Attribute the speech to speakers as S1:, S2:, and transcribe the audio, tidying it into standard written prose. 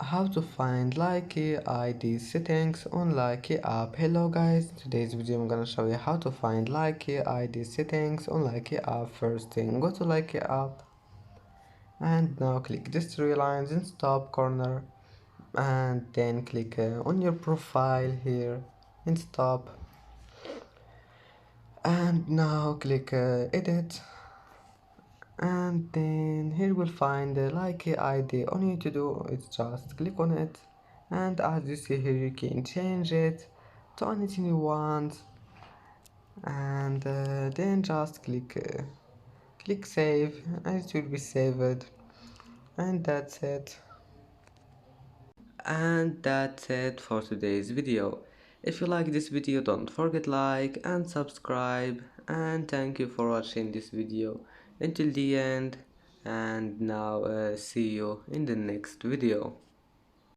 S1: How to find Likee ID settings on Likee app. Hello guys, today's video I'm gonna show you how to find Likee ID settings on Likee app. First thing, go to Likee app and now click these three lines in top corner and then click on your profile here in top and now click edit, and then here we'll find the Likee ID. All you need to do is just click on it, and as you see here you can change it to anything you want, and then just click save and it will be saved, and that's it for today's video. If you like this video, don't forget like and subscribe, and thank you for watching this video until the end, and now see you in the next video.